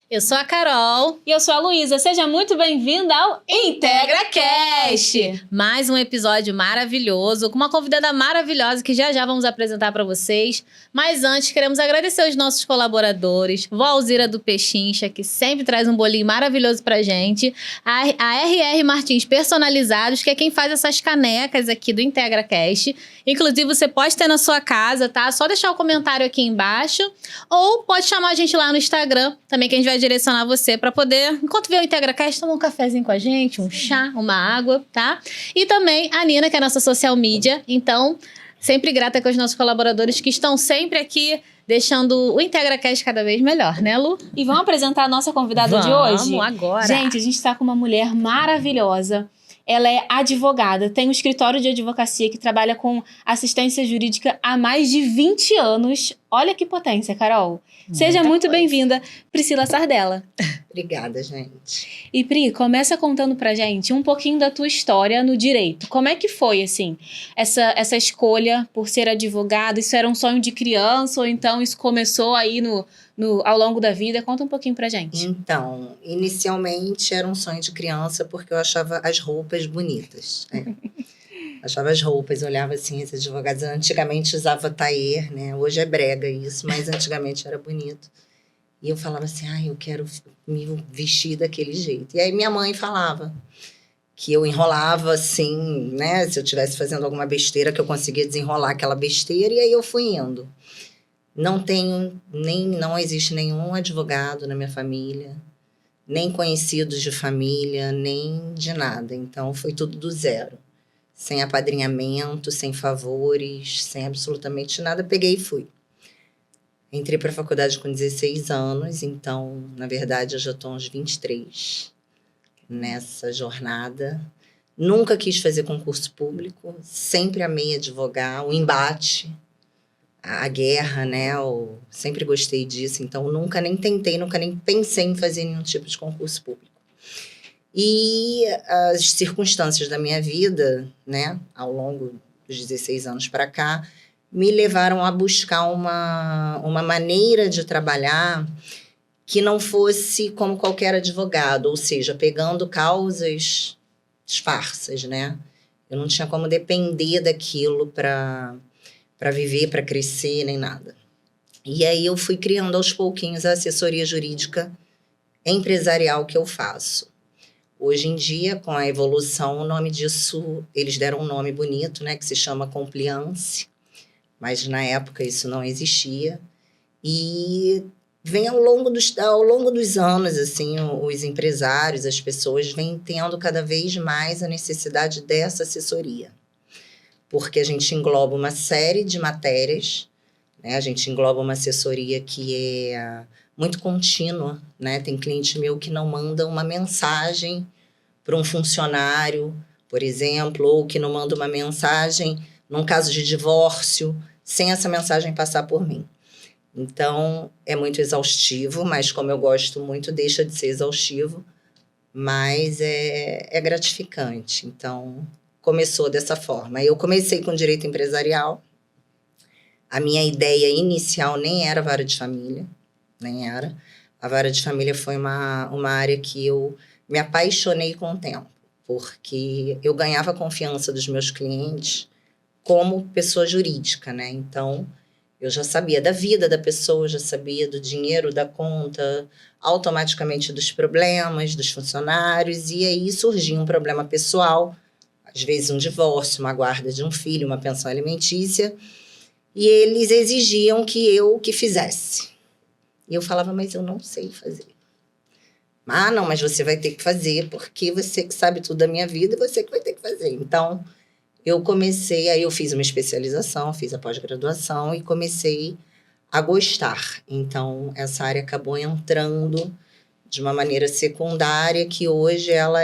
Eu sou a Carol. E eu sou a Luísa. Seja muito bem-vinda ao IntegraCast! Mais um episódio maravilhoso, com uma convidada maravilhosa que já vamos apresentar para vocês. Mas antes, queremos agradecer os nossos colaboradores. Vó Alzira do Pechincha, que sempre traz um bolinho maravilhoso pra gente. A RR Martins Personalizados, que é quem faz essas canecas aqui do IntegraCast. Inclusive, você pode ter na sua casa, tá? Só deixar o comentário aqui embaixo. Ou pode chamar a gente lá no Instagram, também que a gente vai direcionar você para poder, enquanto vê o IntegraCast, tomar um cafezinho com a gente, um chá, uma água, tá? E também a Nina, que é a nossa social media. Então, sempre grata com os nossos colaboradores que estão sempre aqui deixando o IntegraCast cada vez melhor, né, Lu? E vamos apresentar a nossa convidada de hoje? Vamos agora! Gente, a gente está com uma mulher maravilhosa. Ela é advogada, tem um escritório de advocacia que trabalha com assistência jurídica há mais de 20 anos. Olha que potência, Carol. Seja muito bem-vinda, Priscila Sardella. Obrigada, gente. E Pri, começa contando pra gente um pouquinho da tua história no direito. Como é que foi, assim, essa escolha por ser advogada? Isso era um sonho de criança ou então isso começou aí ao longo da vida? Conta um pouquinho pra gente. Então, inicialmente era um sonho de criança porque eu achava as roupas bonitas. Achava as roupas, olhava assim, esses advogados antigamente usava tailleur, né? Hoje é brega isso, mas antigamente era bonito. E eu falava assim, eu quero me vestir daquele jeito. E aí minha mãe falava que eu enrolava assim, né? Se eu estivesse fazendo alguma besteira, que eu conseguia desenrolar aquela besteira, e aí eu fui indo. Não existe nenhum advogado na minha família, nem conhecidos de família, nem de nada. Então, foi tudo do zero. Sem apadrinhamento, sem favores, sem absolutamente nada. Peguei e fui. Entrei para a faculdade com 16 anos, então, na verdade, eu já estou uns 23 nessa jornada. Nunca quis fazer concurso público, sempre amei advogar, o embate, a guerra, né? Eu sempre gostei disso, então nunca nem pensei em fazer nenhum tipo de concurso público. E as circunstâncias da minha vida, né, ao longo dos 16 anos para cá, me levaram a buscar uma maneira de trabalhar que não fosse como qualquer advogado, ou seja, pegando causas esparsas, né? Eu não tinha como depender daquilo para viver, para crescer, nem nada. E aí eu fui criando aos pouquinhos a assessoria jurídica empresarial que eu faço. Hoje em dia, com a evolução, o nome disso, eles deram um nome bonito, né, que se chama compliance, mas na época isso não existia. E vem ao longo dos anos, assim, os empresários, as pessoas vêm tendo cada vez mais a necessidade dessa assessoria. Porque a gente engloba uma série de matérias, né? A gente engloba uma assessoria que é muito contínua, né? Tem cliente meu que não manda uma mensagem para um funcionário, por exemplo, ou que não manda uma mensagem num caso de divórcio, sem essa mensagem passar por mim. Então, é muito exaustivo, mas como eu gosto muito, deixa de ser exaustivo, mas é gratificante. Então, começou dessa forma. Eu comecei com direito empresarial. A minha ideia inicial nem era vara de família, nem era. A vara de família foi uma área que eu me apaixonei com o tempo, porque eu ganhava a confiança dos meus clientes como pessoa jurídica, né? Então, eu já sabia da vida da pessoa, já sabia do dinheiro, da conta, automaticamente dos problemas dos funcionários, e aí surgia um problema pessoal, às vezes um divórcio, uma guarda de um filho, uma pensão alimentícia, e eles exigiam que eu que fizesse. E eu falava, mas eu não sei fazer. Não, mas você vai ter que fazer, porque você que sabe tudo da minha vida, você que vai ter que fazer. Então, eu comecei, aí eu fiz uma especialização, fiz a pós-graduação e comecei a gostar. Então, essa área acabou entrando de uma maneira secundária, que hoje ela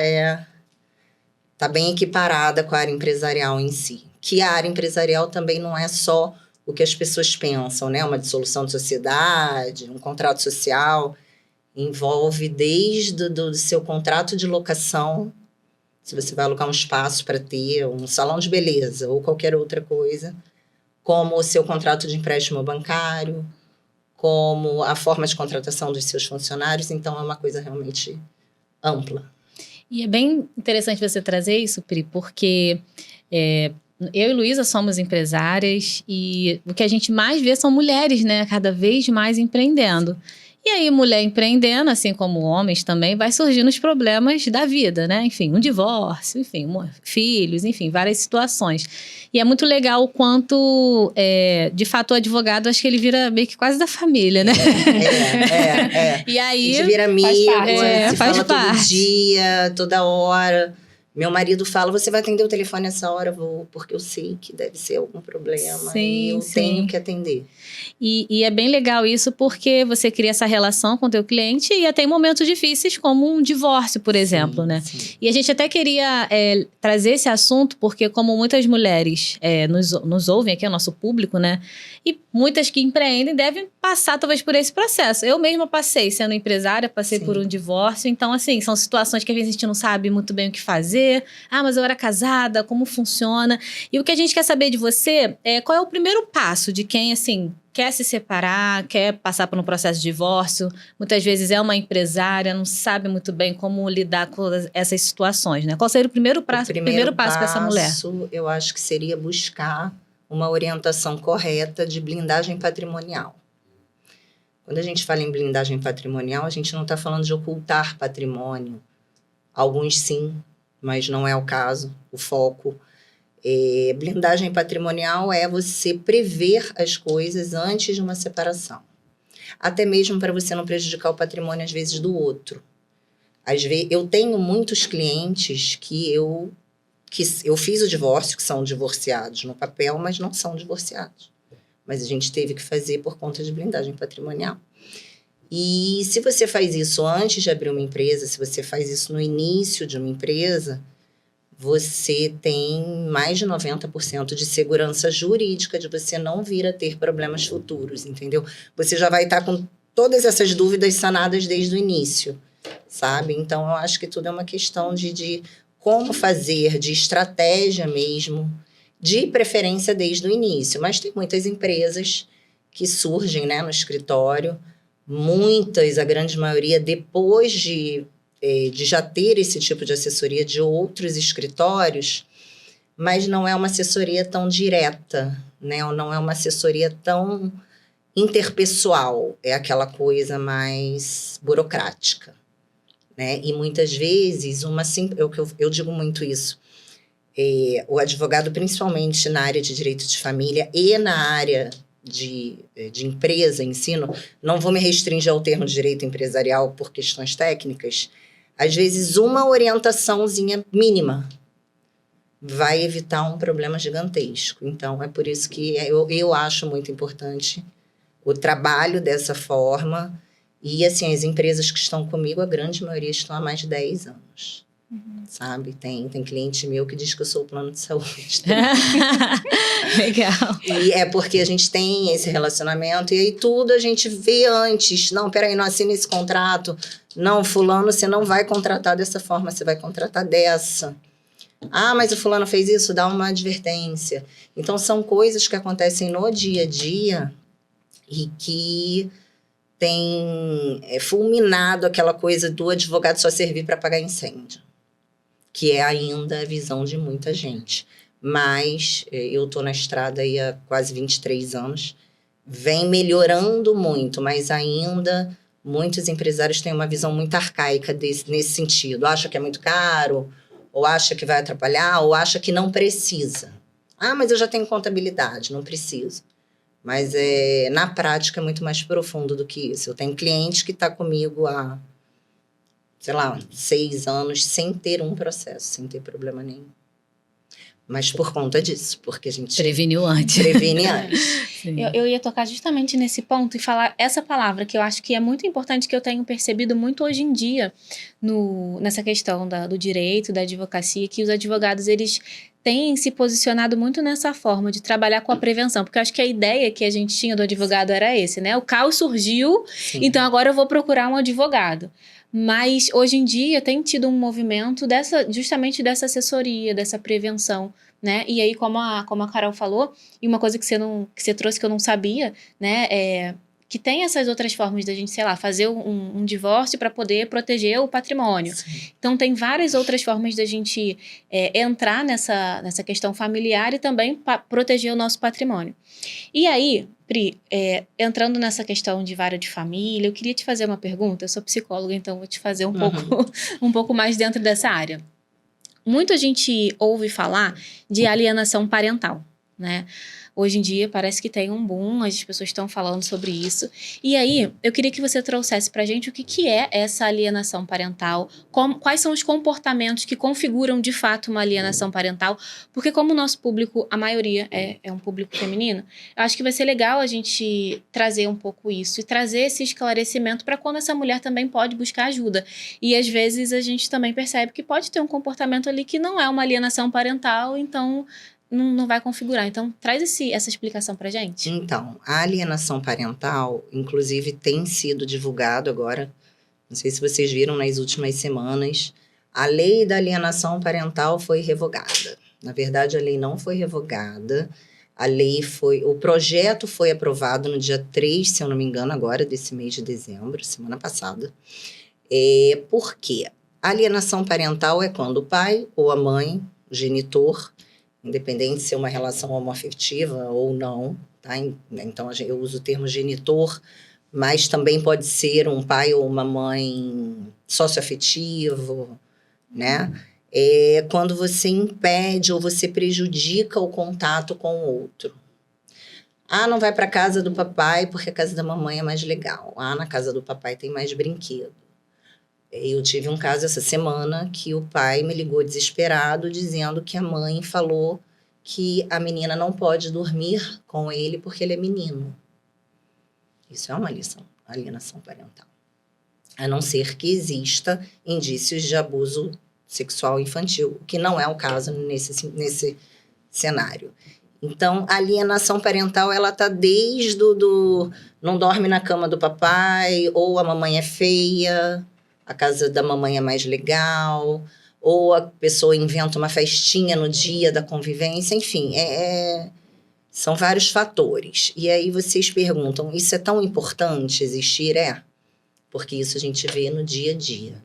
está bem equiparada com a área empresarial em si. Que a área empresarial também não é só o que as pessoas pensam, né? Uma dissolução de sociedade, um contrato social, envolve desde o seu contrato de locação, se você vai alugar um espaço para ter um salão de beleza ou qualquer outra coisa, como o seu contrato de empréstimo bancário, como a forma de contratação dos seus funcionários. Então, é uma coisa realmente ampla. E é bem interessante você trazer isso, Pri, porque eu e Luísa somos empresárias e o que a gente mais vê são mulheres, né? Cada vez mais empreendendo. E aí, mulher empreendendo, assim como homens também, vai surgindo os problemas da vida, né? Enfim, um divórcio, enfim, filhos, enfim, várias situações. E é muito legal o quanto, de fato, o advogado, acho que ele vira meio que quase da família, né? E aí... A gente vira amigo, se faz fala parte. todo dia, toda hora. Meu marido fala, você vai atender o telefone essa hora? Vou, porque eu sei que deve ser algum problema e eu tenho que atender. E é bem legal isso porque você cria essa relação com o teu cliente e até em momentos difíceis como um divórcio, por exemplo, né? Sim. E a gente até queria trazer esse assunto porque como muitas mulheres nos ouvem aqui, é o nosso público, né? E muitas que empreendem devem passar talvez por esse processo. Eu mesma passei, sendo empresária, passei por um divórcio. Então, assim, são situações que às vezes a gente não sabe muito bem o que fazer. Ah, mas eu era casada, como funciona? E o que a gente quer saber de você é qual é o primeiro passo de quem, assim, quer se separar, quer passar por um processo de divórcio, muitas vezes é uma empresária, não sabe muito bem como lidar com essas situações, né? Qual seria o primeiro passo para essa mulher? Eu acho que seria buscar uma orientação correta de blindagem patrimonial. Quando a gente fala em blindagem patrimonial, a gente não está falando de ocultar patrimônio. Alguns sim, mas não é o caso, o foco. Blindagem patrimonial é você prever as coisas antes de uma separação. Até mesmo para você não prejudicar o patrimônio, às vezes, do outro. Às vezes, eu tenho muitos clientes que eu fiz o divórcio, que são divorciados no papel, mas não são divorciados. Mas a gente teve que fazer por conta de blindagem patrimonial. E se você faz isso antes de abrir uma empresa, se você faz isso no início de uma empresa, você tem mais de 90% de segurança jurídica de você não vir a ter problemas futuros, entendeu? Você já vai estar com todas essas dúvidas sanadas desde o início, sabe? Então, eu acho que tudo é uma questão de como fazer, de estratégia mesmo, de preferência desde o início. Mas tem muitas empresas que surgem, né, no escritório, muitas, a grande maioria, depois de já ter esse tipo de assessoria de outros escritórios, mas não é uma assessoria tão direta, né? Ou não é uma assessoria tão interpessoal, é aquela coisa mais burocrática, né? E muitas vezes, eu digo muito isso, o advogado, principalmente na área de direito de família e na área de empresa, ensino, não vou me restringir ao termo de direito empresarial por questões técnicas, às vezes uma orientaçãozinha mínima vai evitar um problema gigantesco. Então, é por isso que eu acho muito importante o trabalho dessa forma. E, assim, as empresas que estão comigo, a grande maioria estão há mais de 10 anos. Sabe? Tem cliente meu que diz que eu sou o plano de saúde. Legal. E é porque a gente tem esse relacionamento e aí tudo a gente vê antes. Não, peraí, não assina esse contrato. Não, fulano, você não vai contratar dessa forma, você vai contratar dessa. Ah, mas o fulano fez isso, dá uma advertência. Então, são coisas que acontecem no dia a dia e que tem fulminado aquela coisa do advogado só servir para apagar incêndio, que é ainda a visão de muita gente. Mas eu estou na estrada aí há quase 23 anos, vem melhorando muito, mas ainda muitos empresários têm uma visão muito arcaica nesse sentido. Acha que é muito caro, ou acha que vai atrapalhar, ou acha que não precisa. Ah, mas eu já tenho contabilidade, não preciso. Mas na prática é muito mais profundo do que isso. Eu tenho cliente que está comigo há, sei lá, 6 anos, sem ter um processo, sem ter problema nenhum. Mas por conta disso, porque a gente preveniu antes. Previne antes. Eu ia tocar justamente nesse ponto e falar essa palavra, que eu acho que é muito importante, que eu tenho percebido muito hoje em dia nessa questão do direito, da advocacia, que os advogados, eles têm se posicionado muito nessa forma de trabalhar com a prevenção, porque eu acho que a ideia que a gente tinha do advogado era esse, né? O caos surgiu, sim, então agora eu vou procurar um advogado. Mas hoje em dia tem tido um movimento justamente dessa assessoria, dessa prevenção, né? E aí, como a Carol falou, e uma coisa que você trouxe que eu não sabia, né? que tem essas outras formas da gente, sei lá, fazer um divórcio para poder proteger o patrimônio. Sim. Então, tem várias outras formas da gente entrar nessa questão familiar e também proteger o nosso patrimônio. E aí, Pri, entrando nessa questão de vara de família, eu queria te fazer uma pergunta. Eu sou psicóloga, então vou te fazer um pouco mais dentro dessa área. Muita gente ouve falar de alienação parental, né? Hoje em dia parece que tem um boom, as pessoas estão falando sobre isso. E aí, eu queria que você trouxesse pra gente o que é essa alienação parental, quais são os comportamentos que configuram de fato uma alienação parental, porque como o nosso público, a maioria é um público feminino, eu acho que vai ser legal a gente trazer um pouco isso e trazer esse esclarecimento para quando essa mulher também pode buscar ajuda. E às vezes a gente também percebe que pode ter um comportamento ali que não é uma alienação parental, então não vai configurar. Então, traz essa explicação pra gente. Então, a alienação parental, inclusive, tem sido divulgado agora, não sei se vocês viram nas últimas semanas, a lei da alienação parental foi revogada. Na verdade, a lei não foi revogada, o projeto foi aprovado no dia 3, se eu não me engano, agora, desse mês de dezembro, semana passada. Por quê? A alienação parental é quando o pai ou a mãe, o genitor, independente se é uma relação homoafetiva ou não, tá? Então eu uso o termo genitor, mas também pode ser um pai ou uma mãe socioafetivo, né? É quando você impede ou você prejudica o contato com o outro. Não vai para casa do papai porque a casa da mamãe é mais legal. Na casa do papai tem mais brinquedo. Eu tive um caso essa semana que o pai me ligou desesperado dizendo que a mãe falou que a menina não pode dormir com ele porque ele é menino. Isso é uma alienação parental. A não ser que exista indícios de abuso sexual infantil, que não é o caso nesse cenário. Então, a alienação parental, ela tá desde não dorme na cama do papai, ou a mamãe é feia, a casa da mamãe é mais legal, ou a pessoa inventa uma festinha no dia da convivência, enfim, são vários fatores. E aí vocês perguntam, isso é tão importante existir? Porque isso a gente vê no dia a dia.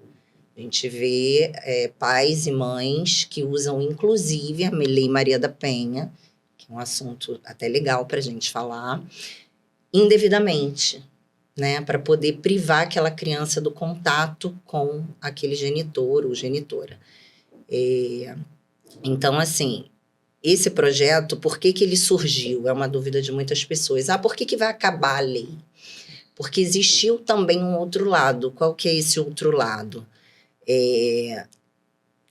A gente vê pais e mães que usam, inclusive, a Lei Maria da Penha, que é um assunto até legal para a gente falar, indevidamente, né, para poder privar aquela criança do contato com aquele genitor ou genitora. Então, assim, esse projeto, por que ele surgiu? É uma dúvida de muitas pessoas. Por que vai acabar a lei? Porque existiu também um outro lado. Qual que é esse outro lado?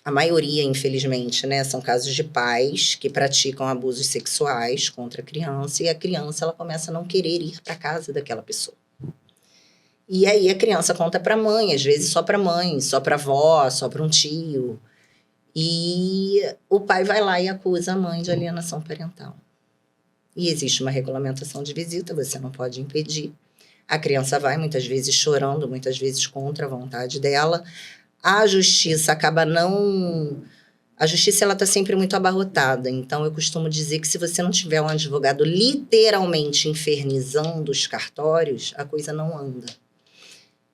A maioria, infelizmente, né, são casos de pais que praticam abusos sexuais contra a criança e a criança ela começa a não querer ir para casa daquela pessoa. E aí a criança conta para a mãe, às vezes só para a mãe, só para a avó, só para um tio. E o pai vai lá e acusa a mãe de alienação parental. E existe uma regulamentação de visita, você não pode impedir. A criança vai, muitas vezes chorando, muitas vezes contra a vontade dela. A justiça acaba não... A justiça, ela está sempre muito abarrotada. Então, eu costumo dizer que se você não tiver um advogado literalmente infernizando os cartórios, a coisa não anda.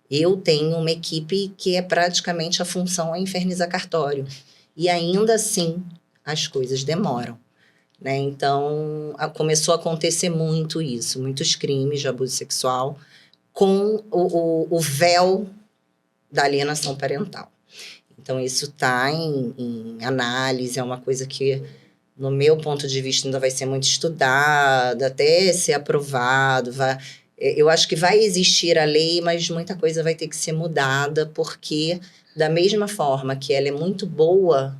Eu tenho uma equipe que praticamente a função é infernizar cartório. E ainda assim, as coisas demoram, né? Então, começou a acontecer muito isso, muitos crimes de abuso sexual com o véu da alienação parental. Então, isso está em análise, é uma coisa que, no meu ponto de vista, ainda vai ser muito estudada, até ser aprovado. Eu acho que vai existir a lei, mas muita coisa vai ter que ser mudada, porque, da mesma forma que ela é muito boa,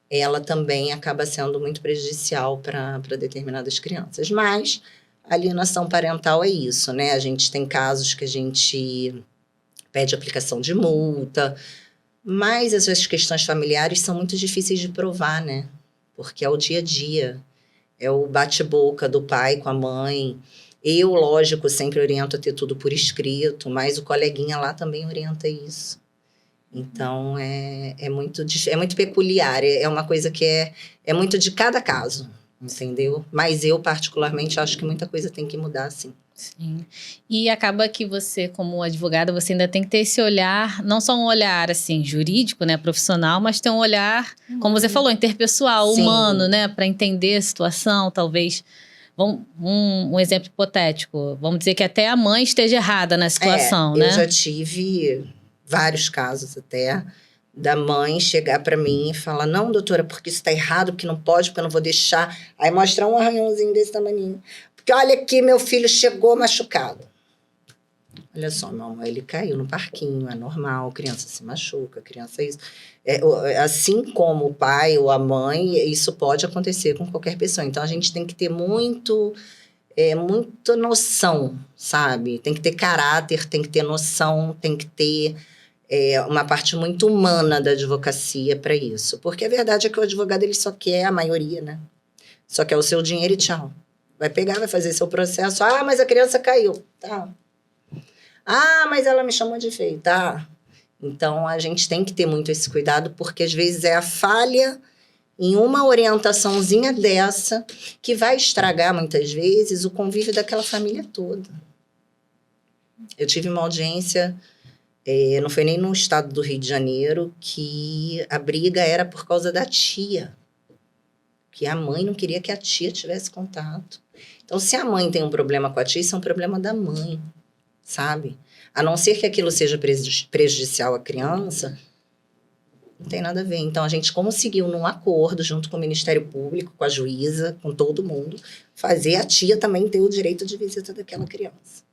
ela também acaba sendo muito prejudicial para determinadas crianças. Mas a alienação parental é isso, né? A gente tem casos que a gente pede aplicação de multa, mas essas questões familiares são muito difíceis de provar, né? Porque é o dia a dia, é o bate-boca do pai com a mãe. Eu, lógico, sempre oriento a ter tudo por escrito, mas o coleguinha lá também orienta isso. Então, é muito peculiar, é uma coisa que é muito de cada caso, entendeu? Mas eu, particularmente, acho que muita coisa tem que mudar, sim. Sim. E acaba que você, como advogada, você ainda tem que ter esse olhar, não só um olhar, assim, jurídico, né, profissional, mas ter um olhar, como você falou, interpessoal, Sim. humano, né, para entender a situação, talvez. Um exemplo hipotético, vamos dizer que até a mãe esteja errada na situação, né? Eu já tive vários casos até da mãe chegar para mim e falar: não, doutora, porque isso está errado, porque não pode, porque eu não vou deixar. Aí mostrar um arranhãozinho desse tamanho. Porque olha aqui, meu filho chegou machucado. Olha só, meu amor, ele caiu no parquinho, é normal, criança se machuca, criança é isso. Assim como o pai ou a mãe, isso pode acontecer com qualquer pessoa. Então, a gente tem que ter muita noção, sabe? Tem que ter caráter, tem que ter noção, tem que ter uma parte muito humana da advocacia para isso. Porque a verdade é que o advogado, ele só quer a maioria, né? Só quer o seu dinheiro e tchau. Vai pegar, vai fazer seu processo. Ah, mas a criança caiu. Tá. Ah, mas ela me chamou de feio. Tá. Então, a gente tem que ter muito esse cuidado, porque às vezes é a falha em uma orientaçãozinha dessa que vai estragar, muitas vezes, o convívio daquela família toda. Eu tive uma audiência, não foi nem no estado do Rio de Janeiro, que a briga era por causa da tia. Que a mãe não queria que a tia tivesse contato. Então, se a mãe tem um problema com a tia, isso é um problema da mãe, sabe? A não ser que aquilo seja prejudicial à criança, não tem nada a ver. Então, a gente conseguiu, num acordo, junto com o Ministério Público, com a juíza, com todo mundo, fazer a tia também ter o direito de visita daquela criança.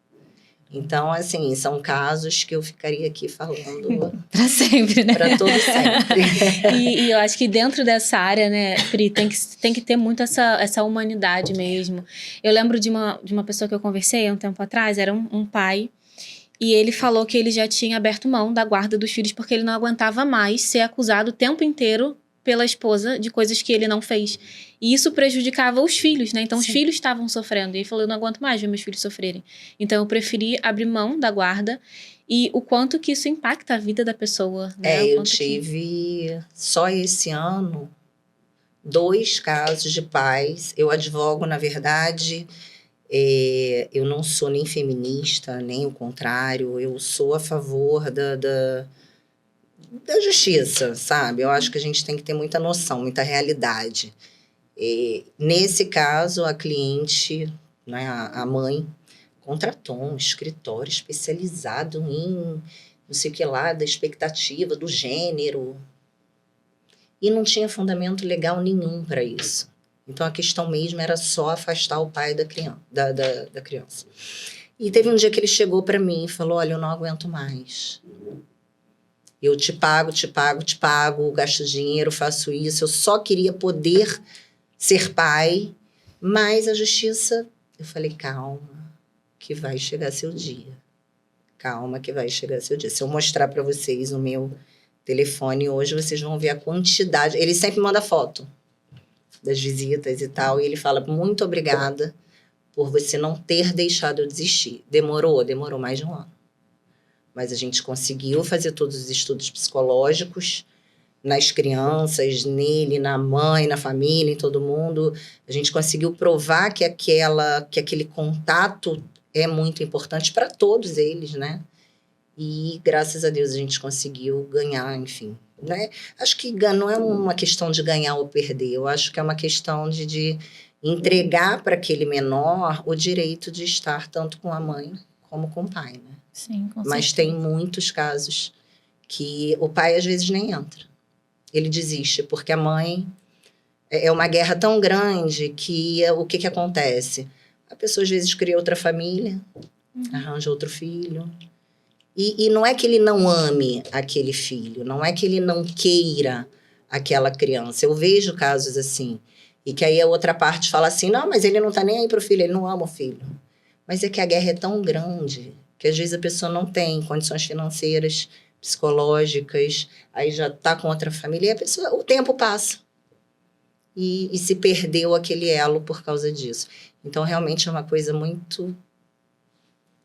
Então, assim, são casos que eu ficaria aqui falando Para sempre, né? Para todo sempre. E eu acho que dentro dessa área, né, Pri, tem que ter muito essa humanidade mesmo. Eu lembro de uma pessoa que eu conversei há um tempo atrás, era um pai, e ele falou que ele já tinha aberto mão da guarda dos filhos porque ele não aguentava mais ser acusado o tempo inteiro pela esposa de coisas que ele não fez. E isso prejudicava os filhos, né? Então, Sim. Os filhos estavam sofrendo. E ele falou, eu não aguento mais ver meus filhos sofrerem. Então, eu preferi abrir mão da guarda. E o quanto que isso impacta a vida da pessoa, né? Eu tive, só esse ano, 2 casos de pais. Eu advogo, na verdade, eu não sou nem feminista, nem o contrário. Eu sou a favor da justiça, sabe? Eu acho que a gente tem que ter muita noção, muita realidade. Nesse caso, a cliente, né, a mãe, contratou um escritório especializado em não sei o que lá, da expectativa, do gênero. E não tinha fundamento legal nenhum para isso. Então, a questão mesmo era só afastar o pai da criança. E teve um dia que ele chegou para mim e falou, olha, eu não aguento mais. Eu te pago, gasto dinheiro, faço isso. Eu só queria poder ser pai, mas a justiça... Eu falei, calma, que vai chegar seu dia. Calma, que vai chegar seu dia. Se eu mostrar para vocês o meu telefone hoje, vocês vão ver a quantidade... Ele sempre manda foto das visitas e tal, e ele fala, muito obrigada por você não ter deixado eu desistir. Demorou mais de 1 ano. Mas a gente conseguiu fazer todos os estudos psicológicos nas crianças, nele, na mãe, na família, em todo mundo. A gente conseguiu provar que aquele contato é muito importante para todos eles, né? E, graças a Deus, a gente conseguiu ganhar, enfim. Né? Acho que não é uma questão de ganhar ou perder. Eu acho que é uma questão de entregar para aquele menor o direito de estar tanto com a mãe como com o pai, né? Sim, com certeza. Mas tem muitos casos que o pai, às vezes, nem entra. Ele desiste, porque a mãe... É uma guerra tão grande que o que acontece? A pessoa, às vezes, cria outra família, arranja outro filho. E não é que ele não ame aquele filho, não é que ele não queira aquela criança. Eu vejo casos assim. E que aí a outra parte fala assim, não, mas ele não tá nem aí pro filho, ele não ama o filho. Mas é que a guerra é tão grande que às vezes a pessoa não tem condições financeiras, psicológicas, aí já tá com outra família, e a pessoa, o tempo passa. E se perdeu aquele elo por causa disso. Então, realmente é uma coisa muito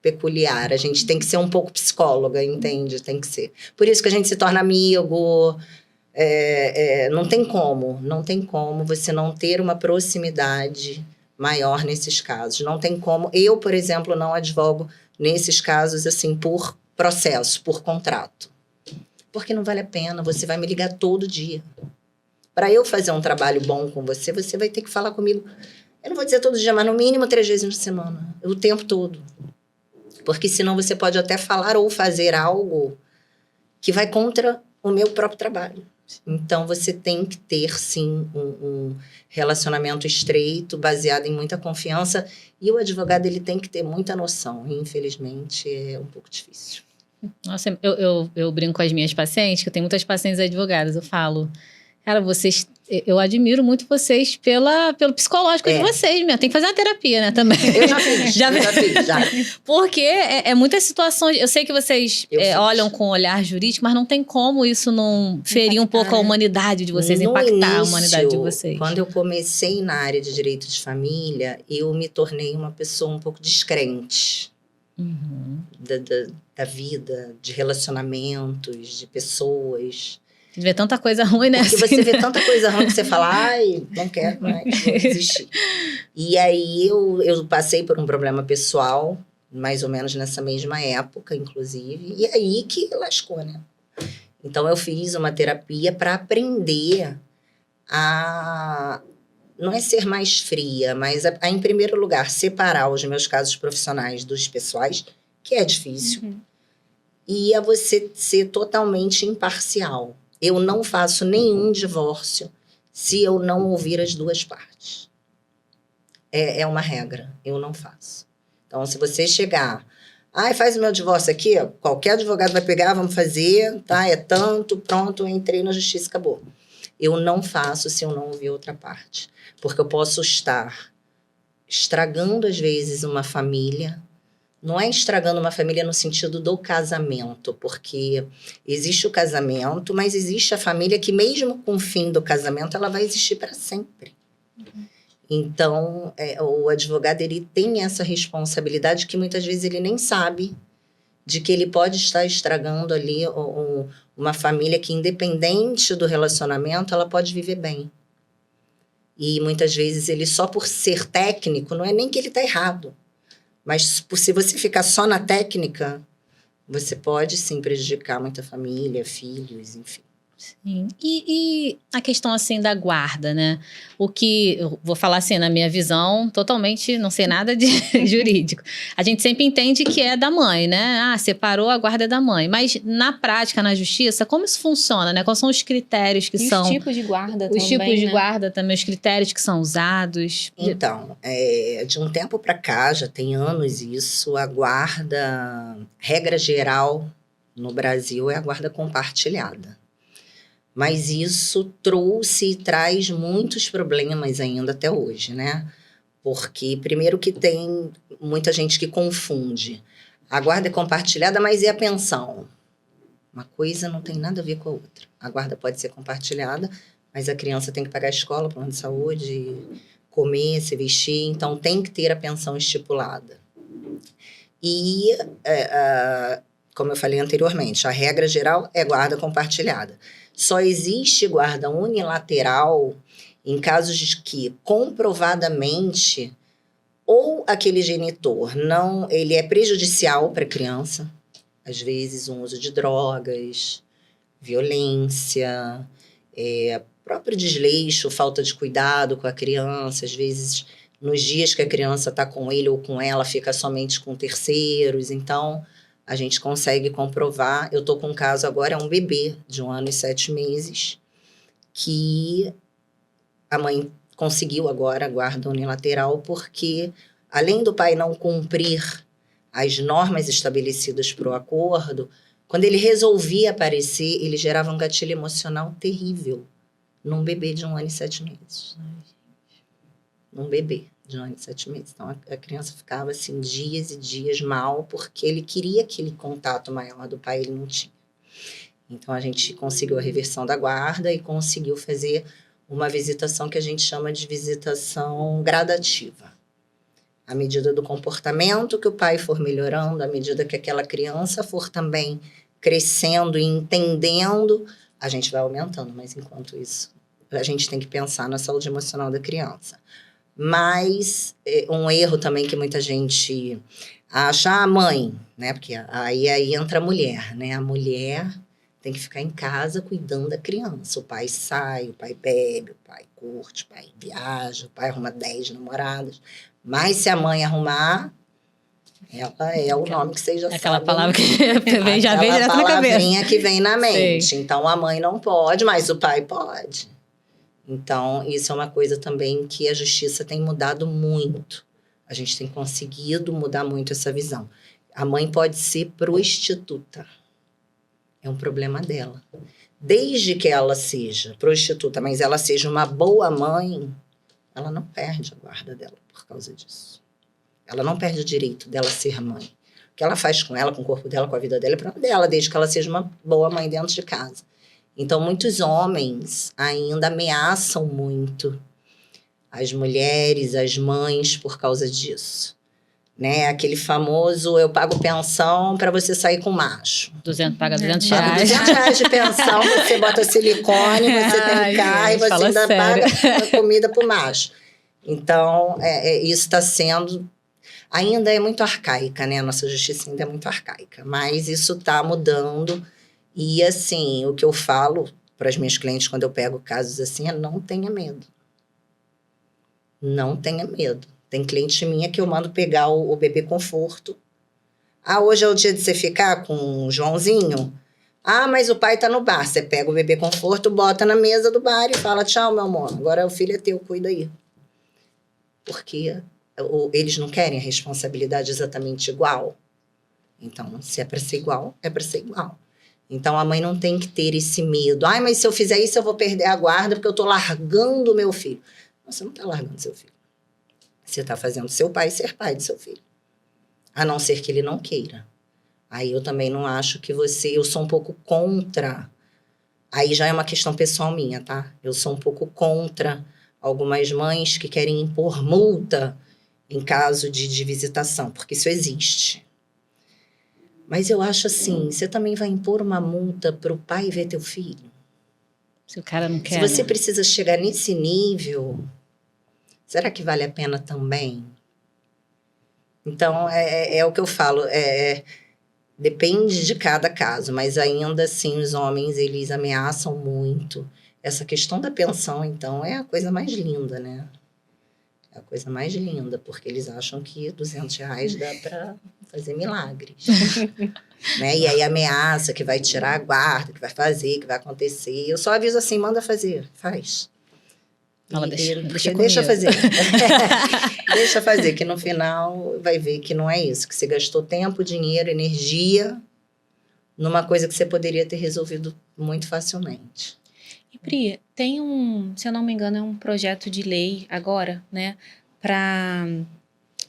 peculiar. A gente tem que ser um pouco psicóloga, entende? Tem que ser. Por isso que a gente se torna amigo. Não tem como você não ter uma proximidade maior nesses casos. Não tem como... Eu, por exemplo, não advogo nesses casos, assim, por processo, por contrato. Porque não vale a pena, você vai me ligar todo dia. Para eu fazer um trabalho bom com você, você vai ter que falar comigo, eu não vou dizer todo dia, mas no mínimo 3 vezes na semana, o tempo todo. Porque senão você pode até falar ou fazer algo que vai contra o meu próprio trabalho. Então, você tem que ter, sim, um relacionamento estreito, baseado em muita confiança. E o advogado, ele tem que ter muita noção. E, infelizmente, é um pouco difícil. Nossa, eu brinco com as minhas pacientes, que eu tenho muitas pacientes advogadas, eu falo, cara, eu admiro muito vocês pelo psicológico de vocês mesmo. Tem que fazer uma terapia, né, também. Eu já fiz, já. Porque é muitas situações, eu sei que vocês olham com olhar jurídico, mas não tem como isso não ferir um pouco a humanidade de vocês, impactar a humanidade de vocês. Quando eu comecei na área de direito de família, eu me tornei uma pessoa um pouco descrente. Da vida, de relacionamentos, de pessoas. Você vê tanta coisa ruim, né? Porque você vê tanta coisa ruim que você fala, ai, não quero mais, vou desistir. E aí eu passei por um problema pessoal, mais ou menos nessa mesma época, inclusive, e aí que lascou, né? Então eu fiz uma terapia para aprender a... Não é ser mais fria, mas em primeiro lugar, separar os meus casos profissionais dos pessoais, que é difícil, e a você ser totalmente imparcial. Eu não faço nenhum divórcio se eu não ouvir as duas partes. É uma regra, eu não faço. Então, se você chegar, faz o meu divórcio aqui, qualquer advogado vai pegar, vamos fazer, tá? É tanto, pronto, eu entrei na justiça, acabou. Eu não faço se eu não ouvir outra parte. Porque eu posso estar estragando, às vezes, uma família. Não é estragando uma família no sentido do casamento, porque existe o casamento, mas existe a família que, mesmo com o fim do casamento, ela vai existir para sempre. Então, o advogado, ele tem essa responsabilidade que muitas vezes ele nem sabe de que ele pode estar estragando ali uma família que, independente do relacionamento, ela pode viver bem. E muitas vezes ele, só por ser técnico, não é nem que ele está errado, mas se você ficar só na técnica, você pode sim prejudicar muita família, filhos, enfim. Sim. E a questão, assim, da guarda, né? O que, eu vou falar assim, na minha visão, totalmente, não sei nada de jurídico. A gente sempre entende que é da mãe, né? Separou, a guarda é da mãe. Mas, na prática, na justiça, como isso funciona, né? Quais são os critérios que são... Os tipos de guarda também, os tipos de guarda também, os critérios que são usados. Então, de um tempo para cá, já tem anos isso, a guarda, regra geral no Brasil, é a guarda compartilhada. Mas isso trouxe e traz muitos problemas ainda até hoje, né? Porque, primeiro, que tem muita gente que confunde. A guarda é compartilhada, mas e a pensão? Uma coisa não tem nada a ver com a outra. A guarda pode ser compartilhada, mas a criança tem que pagar a escola, plano de saúde, comer, se vestir. Então, tem que ter a pensão estipulada. E, como eu falei anteriormente, a regra geral é guarda compartilhada. Só existe guarda unilateral em casos de que, comprovadamente, ou aquele genitor ele é prejudicial para a criança, às vezes um uso de drogas, violência, próprio desleixo, falta de cuidado com a criança, às vezes nos dias que a criança está com ele ou com ela, fica somente com terceiros, então... A gente consegue comprovar. Eu estou com um caso agora, é um bebê de 1 ano e 7 meses, que a mãe conseguiu agora a guarda unilateral, porque, além do pai não cumprir as normas estabelecidas para o acordo, quando ele resolvia aparecer, ele gerava um gatilho emocional terrível num bebê de 1 ano e 7 meses. Num bebê de 1 ano e 7 meses. Então, a criança ficava, assim, dias e dias mal, porque ele queria aquele contato maior do pai, ele não tinha. Então, a gente conseguiu a reversão da guarda e conseguiu fazer uma visitação que a gente chama de visitação gradativa. À medida do comportamento que o pai for melhorando, à medida que aquela criança for também crescendo e entendendo, a gente vai aumentando. Mas, enquanto isso, a gente tem que pensar na saúde emocional da criança. Mas um erro também que muita gente acha, a mãe, né? Porque aí entra a mulher, né? A mulher tem que ficar em casa cuidando da criança. O pai sai, o pai bebe, o pai curte, o pai viaja, o pai arruma 10 namoradas. Mas se a mãe arrumar, ela é o nome que vocês já Aquela sabem. palavra que já vem direto na cabeça. Palavrinha que vem na mente. Sei. Então, a mãe não pode, mas o pai pode. Então, isso é uma coisa também que a justiça tem mudado muito. A gente tem conseguido mudar muito essa visão. A mãe pode ser prostituta. É um problema dela. Desde que ela seja prostituta, mas ela seja uma boa mãe, ela não perde a guarda dela por causa disso. Ela não perde o direito dela ser mãe. O que ela faz com ela, com o corpo dela, com a vida dela, é problema dela, desde que ela seja uma boa mãe dentro de casa. Então, muitos homens ainda ameaçam muito as mulheres, as mães, por causa disso. Né? Aquele famoso, eu pago pensão para você sair com macho. Paga 200 Paga reais. 200 reais de pensão, você bota silicone, você tem carro e você ainda paga comida pro macho. Então, isso está sendo... Ainda é muito arcaica, né? A nossa justiça ainda é muito arcaica. Mas isso está mudando. E, assim, o que eu falo para as minhas clientes quando eu pego casos assim é não tenha medo. Não tenha medo. Tem cliente minha que eu mando pegar o bebê conforto. Ah, hoje é o dia de você ficar com o Joãozinho? Ah, mas o pai tá no bar. Você pega o bebê conforto, bota na mesa do bar e fala, tchau, meu amor, agora o filho é teu, cuida aí. Porque eles não querem a responsabilidade exatamente igual. Então, se é para ser igual, é para ser igual. Então, a mãe não tem que ter esse medo. Ai, mas se eu fizer isso, eu vou perder a guarda porque eu tô largando o meu filho. Não, você não tá largando seu filho. Você está fazendo seu pai ser pai do seu filho. A não ser que ele não queira. Aí eu também não acho que eu sou um pouco contra. Aí já é uma questão pessoal minha, tá? Eu sou um pouco contra algumas mães que querem impor multa em caso de visitação, porque isso existe. Mas eu acho assim, você também vai impor uma multa para o pai ver teu filho? Se o cara não quer. Se você precisa chegar nesse nível... Será que vale a pena também? Então, é o que eu falo. Depende de cada caso, mas ainda assim os homens, eles ameaçam muito. Essa questão da pensão, então, é a coisa mais linda, né? É a coisa mais linda, porque eles acham que 200 reais dá para fazer milagres. Né? E aí ameaça que vai tirar a guarda, que vai fazer, que vai acontecer. Eu só aviso assim, manda fazer, faz. Fala, deixa fazer. Deixa fazer, que no final vai ver que não é isso. Que você gastou tempo, dinheiro, energia numa coisa que você poderia ter resolvido muito facilmente. E Pri, tem se eu não me engano, é um projeto de lei agora, né? Para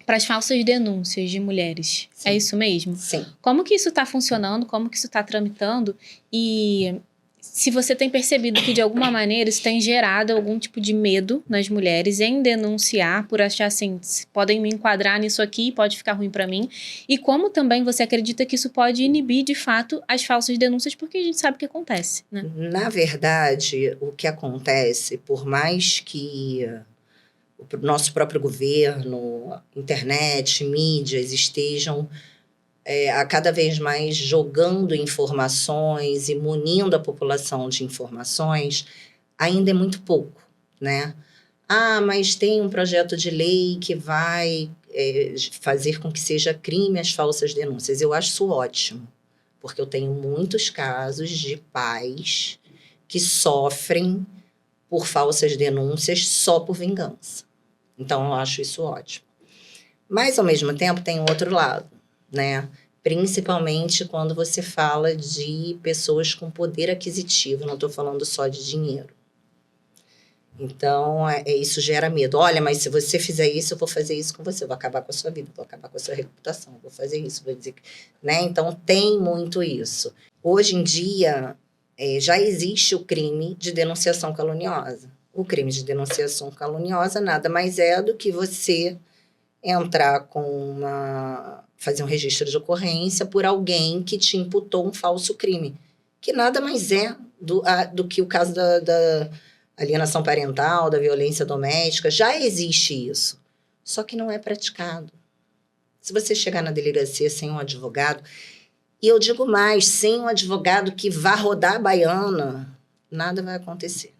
as falsas denúncias de mulheres. Sim. É isso mesmo? Sim. Como que isso está funcionando? Como que isso está tramitando? E... se você tem percebido que, de alguma maneira, isso tem gerado algum tipo de medo nas mulheres em denunciar, por achar assim, podem me enquadrar nisso aqui, pode ficar ruim para mim. E como também você acredita que isso pode inibir, de fato, as falsas denúncias, porque a gente sabe o que acontece, né? Na verdade, o que acontece, por mais que o nosso próprio governo, internet, mídias estejam... a cada vez mais jogando informações e munindo a população de informações, ainda é muito pouco, né? Ah, mas tem um projeto de lei que vai fazer com que seja crime as falsas denúncias. Eu acho isso ótimo, porque eu tenho muitos casos de pais que sofrem por falsas denúncias só por vingança. Então, eu acho isso ótimo. Mas, ao mesmo tempo, tem um outro lado, né? Principalmente quando você fala de pessoas com poder aquisitivo, não estou falando só de dinheiro. Então, isso gera medo. Olha, mas se você fizer isso, eu vou fazer isso com você, eu vou acabar com a sua vida, vou acabar com a sua reputação, vou fazer isso, vou dizer... Né? Então, tem muito isso. Hoje em dia, já existe o crime de denunciação caluniosa. O crime de denunciação caluniosa nada mais é do que você entrar fazer um registro de ocorrência por alguém que te imputou um falso crime, que nada mais é do que o caso alienação parental, da violência doméstica, já existe isso. Só que não é praticado. Se você chegar na delegacia sem um advogado, e eu digo mais, sem um advogado que vá rodar a baiana, nada vai acontecer.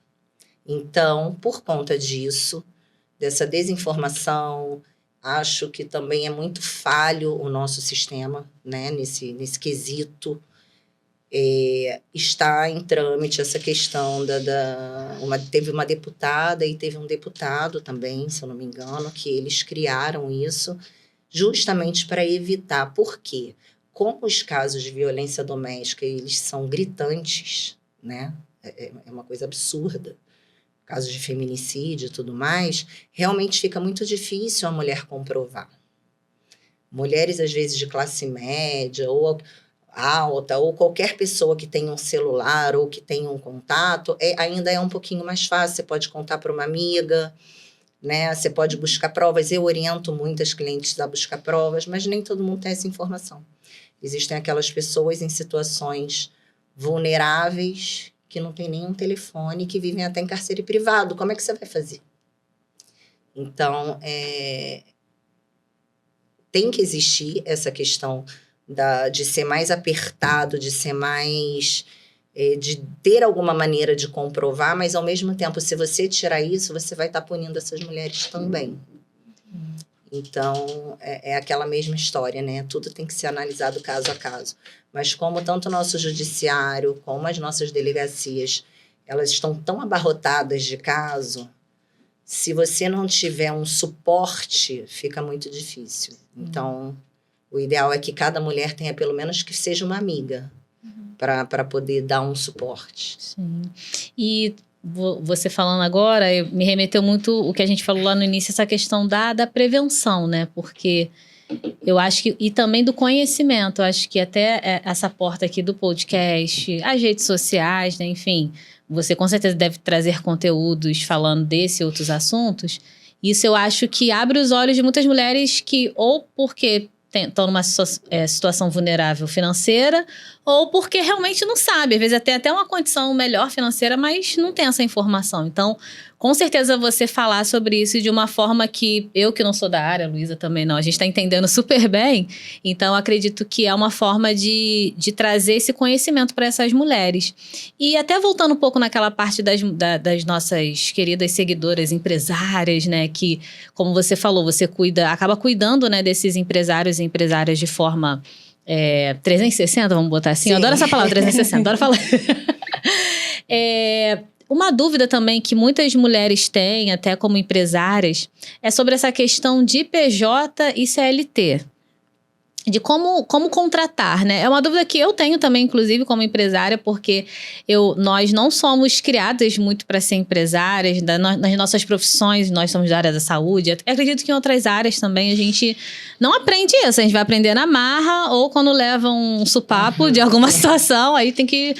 Então, por conta disso, dessa desinformação, acho que também é muito falho o nosso sistema, né, nesse quesito. Está em trâmite essa questão teve uma deputada e teve um deputado também, se eu não me engano, que eles criaram isso justamente para evitar. Por quê? Como os casos de violência doméstica eles são gritantes, né? É uma coisa absurda. Casos de feminicídio e tudo mais, realmente fica muito difícil a mulher comprovar. Mulheres, às vezes, de classe média ou alta, ou qualquer pessoa que tenha um celular ou que tenha um contato, ainda é um pouquinho mais fácil. Você pode contar para uma amiga, né? Você pode buscar provas. Eu oriento muitas clientes a buscar provas, mas nem todo mundo tem essa informação. Existem aquelas pessoas em situações vulneráveis que não tem nenhum telefone, que vivem até em cárcere privado. Como é que você vai fazer? Então, tem que existir essa questão de ser mais apertado, de ser mais... de ter alguma maneira de comprovar, mas, ao mesmo tempo, se você tirar isso, você vai estar punindo essas mulheres também. Então, é aquela mesma história, né? Tudo tem que ser analisado caso a caso. Mas como tanto o nosso judiciário, como as nossas delegacias, elas estão tão abarrotadas de caso, se você não tiver um suporte, fica muito difícil. Então, o ideal é que cada mulher tenha pelo menos que seja uma amiga, para poder dar um suporte. Sim. E você falando agora, me remeteu muito o que a gente falou lá no início, essa questão da prevenção, né? Porque eu acho que... E também do conhecimento. Eu acho que até essa porta aqui do podcast, as redes sociais, né? Enfim, você com certeza deve trazer conteúdos falando desse e outros assuntos. Isso eu acho que abre os olhos de muitas mulheres que, ou porque estão numa situação vulnerável financeira, ou porque realmente não sabe. Às vezes tem até uma condição melhor financeira, mas não tem essa informação. Então, com certeza você falar sobre isso de uma forma que eu, que não sou da área, a Luísa também não, a gente está entendendo super bem. Então, acredito que é uma forma de trazer esse conhecimento para essas mulheres. E até voltando um pouco naquela parte das nossas queridas seguidoras empresárias, né? Que, como você falou, você acaba cuidando, né, desses empresários e empresárias de forma 360, vamos botar assim. Sim. Eu adoro essa palavra, 360, adoro falar. Uma dúvida também que muitas mulheres têm, até como empresárias, é sobre essa questão de PJ e CLT. De como contratar, né? É uma dúvida que eu tenho também, inclusive, como empresária, porque nós não somos criadas muito para ser empresárias, nas nossas profissões, nós somos da área da saúde. Eu acredito que em outras áreas também a gente não aprende isso, a gente vai aprender na marra ou quando leva um supapo de alguma situação, aí tem que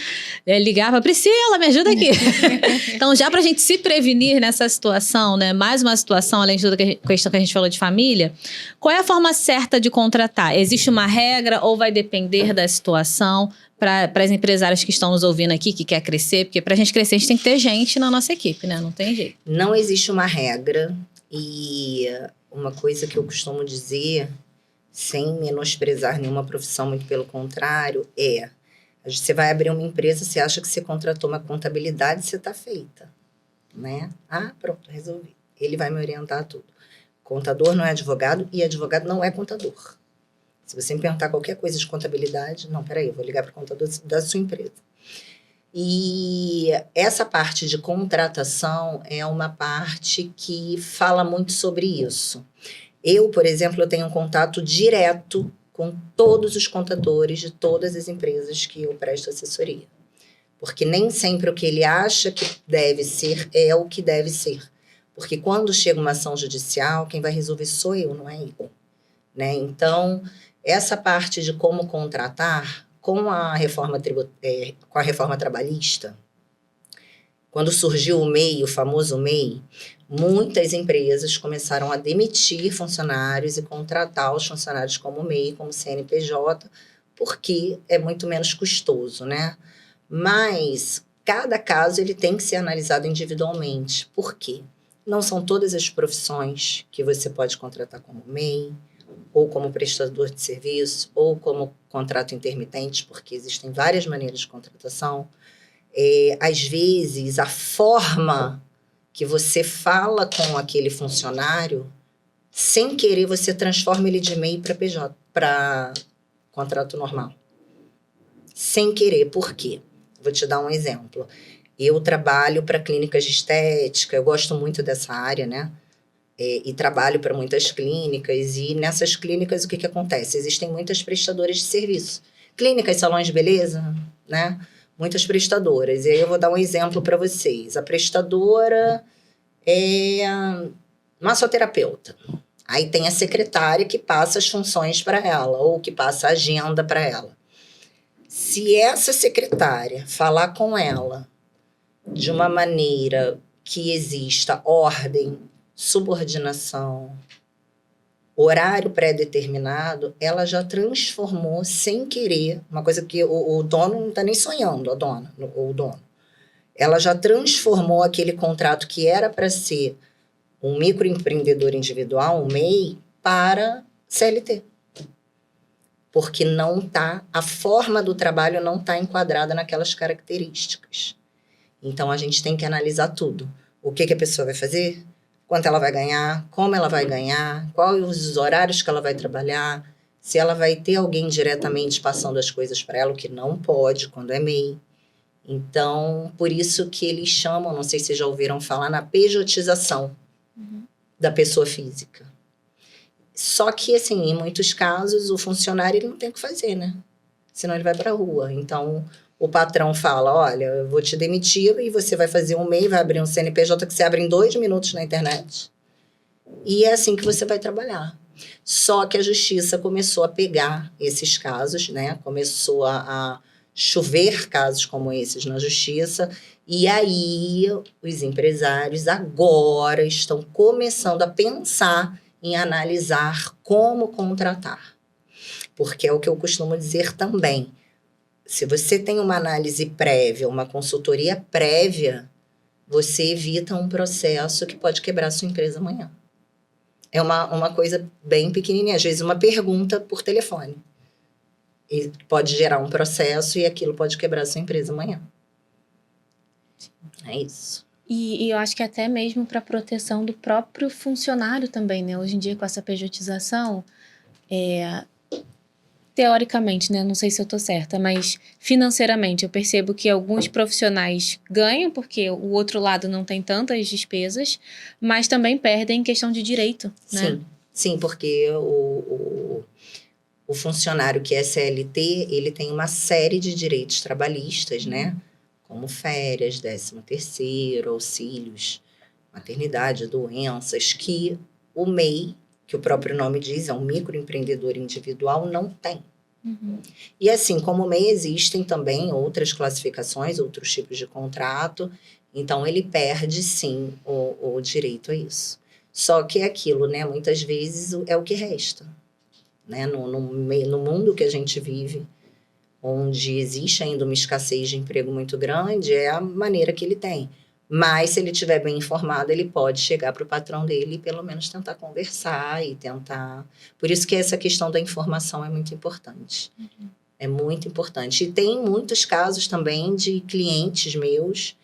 ligar para Priscila, me ajuda aqui. Então, já para a gente se prevenir nessa situação, né? Mais uma situação, além de toda a questão que a gente falou de família, qual é a forma certa de contratar? Existe uma regra ou vai depender da situação para as empresárias que estão nos ouvindo aqui, que quer crescer? Porque para a gente crescer, a gente tem que ter gente na nossa equipe, né? Não tem jeito. Não existe uma regra e uma coisa que eu costumo dizer, sem menosprezar nenhuma profissão, muito pelo contrário, você vai abrir uma empresa, você acha que você contratou uma contabilidade, você está feita, né? Pronto, resolvi. Ele vai me orientar tudo. Contador não é advogado e advogado não é contador. Se você me perguntar qualquer coisa de contabilidade, não, peraí, eu vou ligar para o contador da sua empresa. E essa parte de contratação é uma parte que fala muito sobre isso. Eu, por exemplo, eu tenho um contato direto com todos os contadores de todas as empresas que eu presto assessoria. Porque nem sempre o que ele acha que deve ser é o que deve ser. Porque quando chega uma ação judicial, quem vai resolver sou eu, não é ele. Né? Então, essa parte de como contratar, com a reforma trabalhista, quando surgiu o MEI, o famoso MEI, muitas empresas começaram a demitir funcionários e contratar os funcionários como MEI, como CNPJ, porque é muito menos custoso, né? Mas cada caso ele tem que ser analisado individualmente. Por quê? Não são todas as profissões que você pode contratar como MEI, ou como prestador de serviço, ou como contrato intermitente, porque existem várias maneiras de contratação. Às vezes, a forma que você fala com aquele funcionário, sem querer, você transforma ele de MEI para PJ, para contrato normal. Sem querer. Por quê? Vou te dar um exemplo. Eu trabalho para clínicas de estética, eu gosto muito dessa área, né? E trabalho para muitas clínicas, e nessas clínicas o que acontece? Existem muitas prestadoras de serviço. Clínicas, salões de beleza, né? Muitas prestadoras. E aí eu vou dar um exemplo para vocês. A prestadora é massoterapeuta. Aí tem a secretária que passa as funções para ela, ou que passa a agenda para ela. Se essa secretária falar com ela de uma maneira que exista ordem, subordinação, horário pré-determinado, ela já transformou sem querer, uma coisa que o dono não está nem sonhando, a dona ou o dono. Ela já transformou aquele contrato que era para ser um microempreendedor individual, um MEI, para CLT. Porque não tá, a forma do trabalho não está enquadrada naquelas características. Então, a gente tem que analisar tudo. O que a pessoa vai fazer, quanto ela vai ganhar, como ela vai ganhar, quais os horários que ela vai trabalhar, se ela vai ter alguém diretamente passando as coisas para ela, o que não pode quando é MEI. Então, por isso que eles chamam, não sei se vocês já ouviram falar, na pejotização da pessoa física. Só que, assim, em muitos casos, o funcionário ele não tem o que fazer, né? Senão ele vai para a rua. Então, o patrão fala, olha, eu vou te demitir e você vai fazer um MEI, vai abrir um CNPJ que você abre em 2 minutos na internet. E é assim que você vai trabalhar. Só que a justiça começou a pegar esses casos, né? Começou a chover casos como esses na justiça. E aí, os empresários agora estão começando a pensar em analisar como contratar. Porque é o que eu costumo dizer também. Se você tem uma análise prévia, uma consultoria prévia, você evita um processo que pode quebrar a sua empresa amanhã. É uma coisa bem pequenininha, às vezes uma pergunta por telefone. E pode gerar um processo e aquilo pode quebrar a sua empresa amanhã. É isso. E eu acho que até mesmo para proteção do próprio funcionário também, né? Hoje em dia, com essa pejotização, teoricamente, né? Não sei se eu tô certa, mas financeiramente eu percebo que alguns profissionais ganham porque o outro lado não tem tantas despesas, mas também perdem em questão de direito, né? Sim, porque o funcionário que é CLT, ele tem uma série de direitos trabalhistas, né? Como férias, 13º, auxílios, maternidade, doenças, que o MEI, que o próprio nome diz, é um microempreendedor individual, não tem. E assim, como o MEI, existem também outras classificações, outros tipos de contrato, então ele perde, sim, o direito a isso. Só que é aquilo, né? Muitas vezes é o que resta. Né? No mundo que a gente vive, onde existe ainda uma escassez de emprego muito grande, é a maneira que ele tem. Mas, se ele estiver bem informado, ele pode chegar para o patrão dele e, pelo menos, tentar conversar e tentar... Por isso que essa questão da informação é muito importante. É muito importante. E tem muitos casos também de clientes meus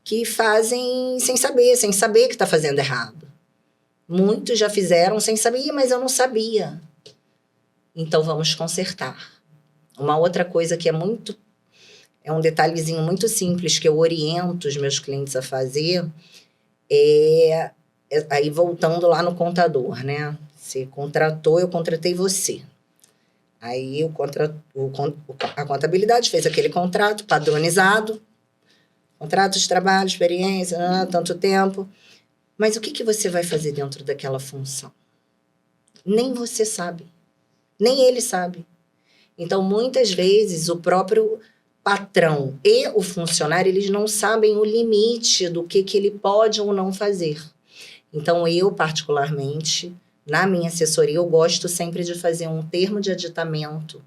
que fazem sem saber que está fazendo errado. Muitos já fizeram sem saber, mas eu não sabia. Então, vamos consertar. Uma outra coisa que é um detalhezinho muito simples que eu oriento os meus clientes a fazer aí voltando lá no contador, né? Você contratou, eu contratei você. Aí a contabilidade fez aquele contrato padronizado, contrato de trabalho, experiência, tanto tempo. Mas o que você vai fazer dentro daquela função? Nem você sabe. Nem ele sabe. Então, muitas vezes, o próprio patrão e o funcionário, eles não sabem o limite do que ele pode ou não fazer. Então, eu, particularmente, na minha assessoria, eu gosto sempre de fazer um termo de aditamento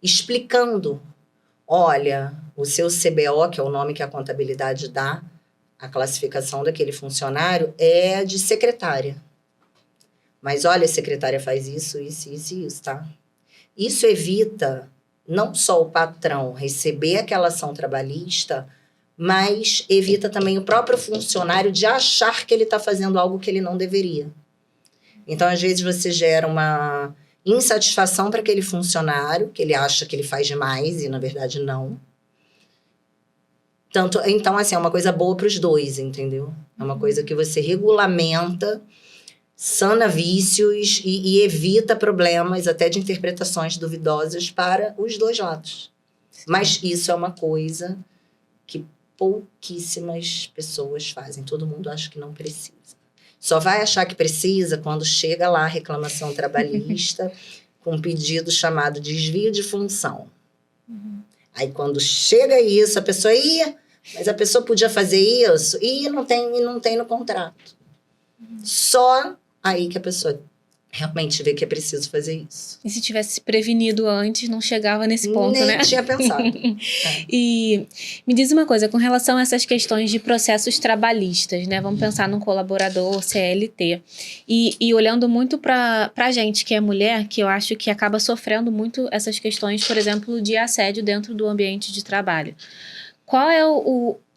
explicando. olha, o seu CBO, que é o nome que a contabilidade dá, a classificação daquele funcionário é de secretária. Mas olha, a secretária faz isso, tá? Isso evita não só o patrão receber aquela ação trabalhista, mas evita também o próprio funcionário de achar que ele está fazendo algo que ele não deveria. Então, às vezes, você gera uma insatisfação para aquele funcionário, que ele acha que ele faz demais e, na verdade, não. Então, assim, é uma coisa boa para os dois, entendeu? É uma coisa que você regulamenta, sana vícios e evita problemas até de interpretações duvidosas para os dois lados. Mas isso é uma coisa que pouquíssimas pessoas fazem. Todo mundo acha que não precisa. Só vai achar que precisa quando chega lá a reclamação trabalhista com um pedido chamado desvio de função. Aí, quando chega isso, a pessoa ia, mas a pessoa podia fazer isso e não tem no contrato. Só aí que a pessoa realmente vê que é preciso fazer isso. E se tivesse se prevenido antes, não chegava nesse ponto, Nem né? tinha pensado. E me diz uma coisa, com relação a essas questões de processos trabalhistas, né? Vamos pensar num colaborador CLT. E olhando muito pra gente que é mulher, que eu acho que acaba sofrendo muito essas questões, por exemplo, de assédio dentro do ambiente de trabalho. Qual é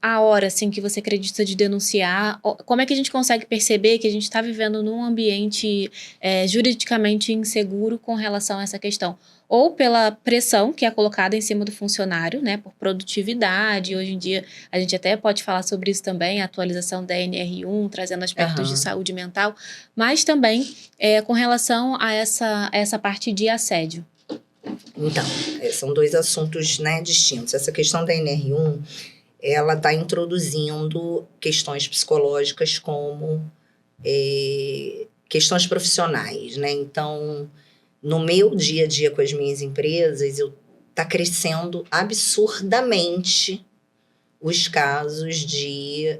a hora, assim, que você acredita de denunciar? Como é que a gente consegue perceber que a gente está vivendo num ambiente juridicamente inseguro com relação a essa questão? Ou pela pressão que é colocada em cima do funcionário, né, por produtividade. Hoje em dia, a gente até pode falar sobre isso também, a atualização da NR1, trazendo aspectos de saúde mental, mas também com relação a essa parte de assédio. Então, são dois assuntos, né, distintos. Essa questão da NR1, ela está introduzindo questões psicológicas como questões profissionais, né? Então, no meu dia a dia com as minhas empresas, está crescendo absurdamente os casos de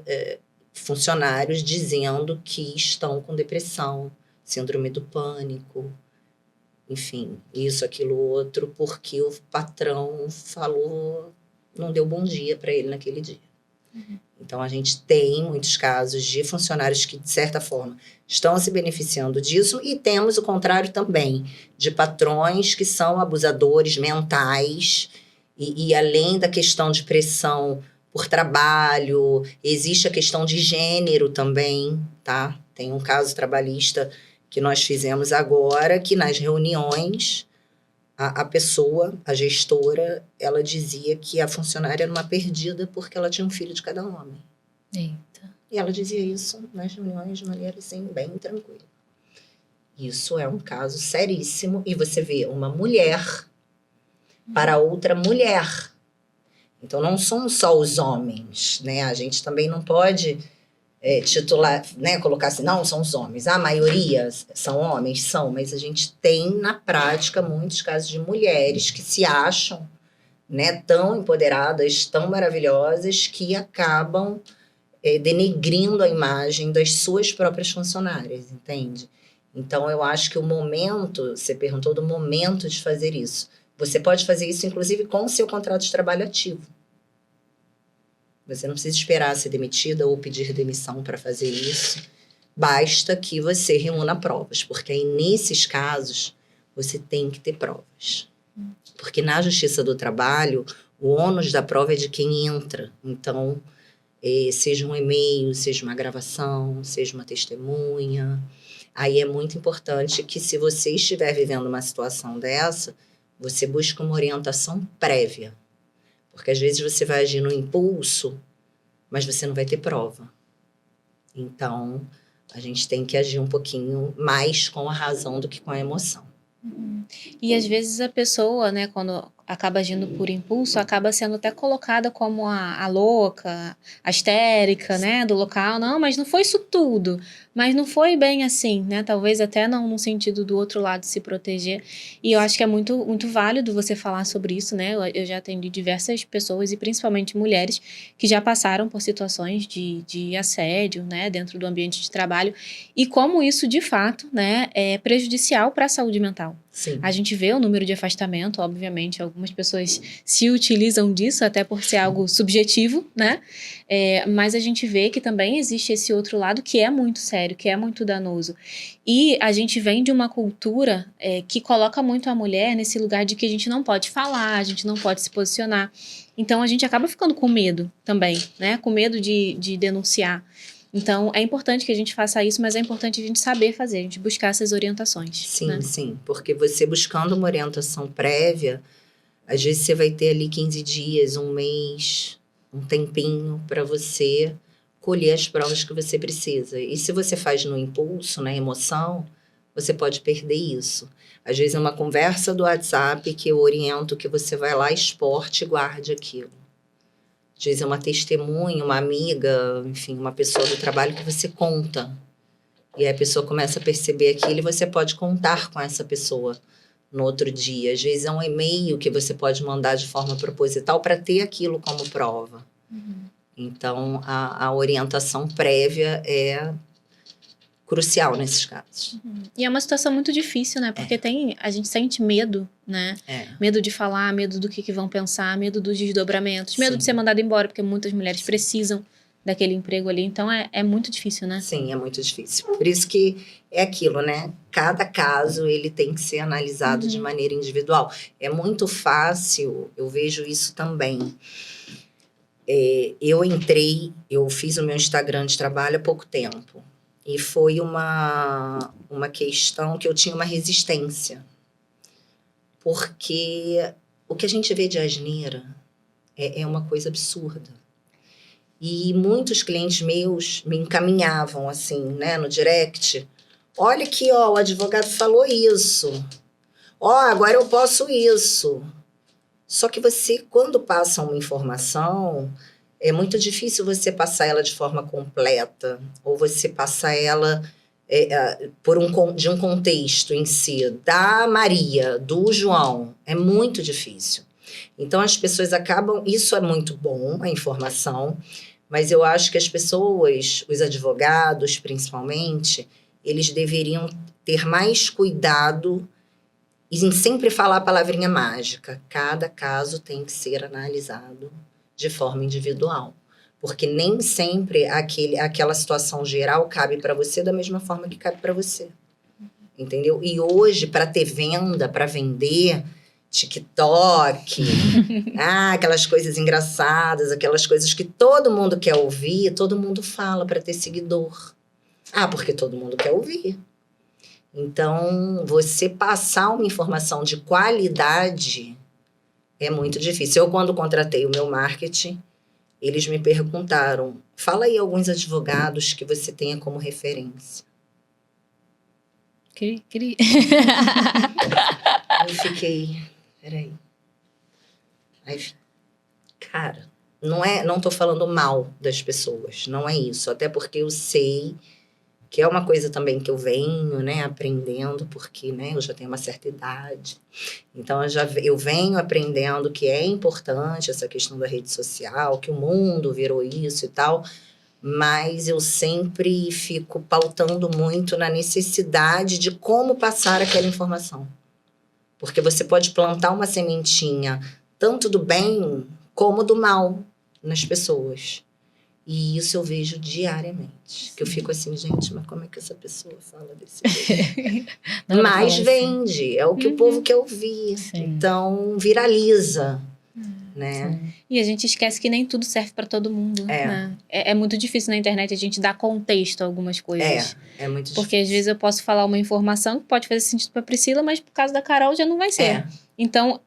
funcionários dizendo que estão com depressão, síndrome do pânico, enfim, isso, aquilo, outro, porque o patrão falou, não deu bom dia para ele naquele dia. Então, a gente tem muitos casos de funcionários que, de certa forma, estão se beneficiando disso, e temos o contrário também, de patrões que são abusadores mentais, e além da questão de pressão por trabalho, existe a questão de gênero também, tá? Tem um caso trabalhista que nós fizemos agora, que nas reuniões, a pessoa, a gestora, ela dizia que a funcionária era uma perdida porque ela tinha um filho de cada homem. Eita. E ela dizia isso nas reuniões de maneira, assim, bem tranquila. Isso é um caso seríssimo. E você vê uma mulher para outra mulher. Então, não são só os homens, né? A gente também não pode titular, né? Colocar assim, não, são os homens. A maioria são homens? São, mas a gente tem, na prática, muitos casos de mulheres que se acham, né, tão empoderadas, tão maravilhosas, que acabam denegrindo a imagem das suas próprias funcionárias, entende? Então, eu acho que o momento, você perguntou do momento de fazer isso. Você pode fazer isso, inclusive, com o seu contrato de trabalho ativo. Você não precisa esperar ser demitida ou pedir demissão para fazer isso. Basta que você reúna provas, porque aí, nesses casos, você tem que ter provas. Porque na Justiça do Trabalho, o ônus da prova é de quem entra. Então, seja um e-mail, seja uma gravação, seja uma testemunha. Aí é muito importante que, se você estiver vivendo uma situação dessa, você busque uma orientação prévia. Porque às vezes você vai agir no impulso, mas você não vai ter prova. Então, a gente tem que agir um pouquinho mais com a razão do que com a emoção. E às vezes a pessoa, né, quando acaba agindo por impulso, acaba sendo até colocada como a louca, a histérica, né, do local. Não, mas não foi isso tudo. Mas não foi bem assim, né? Talvez até não no sentido do outro lado se proteger. E eu acho que é muito, muito válido você falar sobre isso, né? Eu já atendi diversas pessoas, e principalmente mulheres, que já passaram por situações de assédio, né, dentro do ambiente de trabalho. E como isso, de fato, né, é prejudicial para a saúde mental. Sim. A gente vê o número de afastamento, obviamente, algumas pessoas se utilizam disso até por ser algo subjetivo, né? Mas a gente vê que também existe esse outro lado que é muito sério, que é muito danoso. E a gente vem de uma cultura que coloca muito a mulher nesse lugar de que a gente não pode falar, a gente não pode se posicionar. Então a gente acaba ficando com medo também, né? Com medo de denunciar. Então, é importante que a gente faça isso, mas é importante a gente saber fazer, a gente buscar essas orientações. Sim, né? sim. Porque você buscando uma orientação prévia, às vezes você vai ter ali 15 dias, um mês, um tempinho para você colher as provas que você precisa. E se você faz no impulso, na emoção, você pode perder isso. Às vezes é uma conversa do WhatsApp que eu oriento que você vai lá, exporte e guarde aquilo. Às vezes é uma testemunha, uma amiga, enfim, uma pessoa do trabalho que você conta. E aí a pessoa começa a perceber aquilo e você pode contar com essa pessoa no outro dia. Às vezes é um e-mail que você pode mandar de forma proposital para ter aquilo como prova. Então, a orientação prévia é crucial nesses casos. E é uma situação muito difícil, né? Porque a gente sente medo, né? Medo de falar, medo do que vão pensar, medo dos desdobramentos, medo Sim. de ser mandado embora, porque muitas mulheres precisam daquele emprego ali. Então, é muito difícil, né? Sim, é muito difícil. Por isso que é aquilo, né? Cada caso, ele tem que ser analisado de maneira individual. É muito fácil, eu vejo isso também. Eu fiz o meu Instagram de trabalho há pouco tempo. E foi uma questão que eu tinha uma resistência. Porque o que a gente vê de asneira é uma coisa absurda. E muitos clientes meus me encaminhavam, assim, né, no direct. Olha aqui, ó, o advogado falou isso. Ó, agora eu posso isso. Só que você, quando passa uma informação, é muito difícil você passar ela de forma completa. Ou você passar ela de um contexto em si, da Maria, do João. É muito difícil. Então, as pessoas acabam... Isso é muito bom, a informação, mas eu acho que as pessoas, os advogados principalmente, eles deveriam ter mais cuidado em sempre falar a palavrinha mágica. Cada caso tem que ser analisado de forma individual. Porque nem sempre aquela situação geral cabe para você da mesma forma que cabe para você. Entendeu? E hoje, para ter venda, para vender... TikTok, aquelas coisas engraçadas, aquelas coisas que todo mundo quer ouvir, todo mundo fala para ter seguidor. Porque todo mundo quer ouvir. Então, você passar uma informação de qualidade é muito difícil. Eu, quando contratei o meu marketing, eles me perguntaram, fala aí alguns advogados que você tenha como referência. Eu fiquei... Peraí. Aí, cara, não tô falando mal das pessoas, não é isso. Até porque eu sei que é uma coisa também que eu venho, né, aprendendo, porque, né, eu já tenho uma certa idade. Então, eu venho aprendendo que é importante essa questão da rede social, que o mundo virou isso e tal, mas eu sempre fico pautando muito na necessidade de como passar aquela informação. Porque você pode plantar uma sementinha tanto do bem como do mal nas pessoas. E isso eu vejo diariamente. Que eu fico assim, gente, mas como é que essa pessoa fala desse jeito? Mas vende, é o que o povo quer ouvir. Sim. Então, viraliza. Né? E a gente esquece que nem tudo serve para todo mundo. Né? É muito difícil na internet a gente dar contexto a algumas coisas. É muito difícil. Porque às vezes eu posso falar uma informação que pode fazer sentido para Priscila, mas por causa da Carol já não vai ser. Então,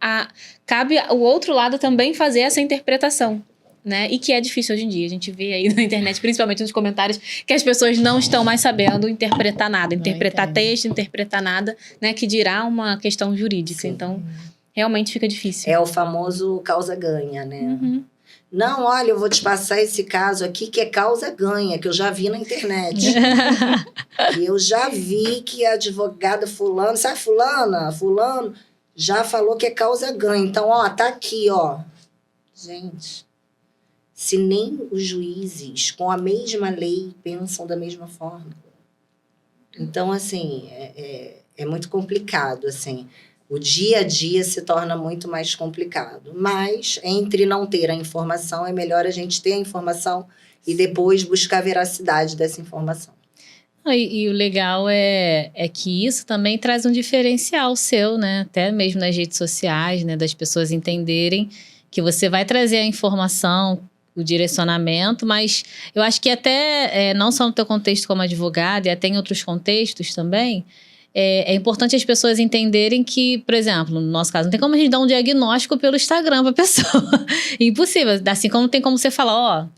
cabe o outro lado também fazer essa interpretação. Né? E que é difícil hoje em dia. A gente vê aí na internet, principalmente nos comentários, que as pessoas não estão mais sabendo interpretar nada. Interpretar texto, interpretar nada, né? Que dirá uma questão jurídica. Sim. Então... realmente fica difícil. É o famoso causa-ganha, né? Não, olha, eu vou te passar esse caso aqui que é causa-ganha, que eu já vi na internet. E eu já vi que a advogada fulano, sabe fulano, já falou que é causa-ganha. Então, ó, tá aqui, ó. Gente, se nem os juízes com a mesma lei pensam da mesma forma. Então, assim, é muito complicado, assim. O dia a dia se torna muito mais complicado. Mas, entre não ter a informação, é melhor a gente ter a informação e depois buscar a veracidade dessa informação. E o legal é que isso também traz um diferencial seu, né? Até mesmo nas redes sociais, né? Das pessoas entenderem que você vai trazer a informação, o direcionamento, mas eu acho que até, não só no teu contexto como advogada, e até em outros contextos também, é importante as pessoas entenderem que, por exemplo, no nosso caso, não tem como a gente dar um diagnóstico pelo Instagram pra pessoa. Impossível. Assim como tem como você falar,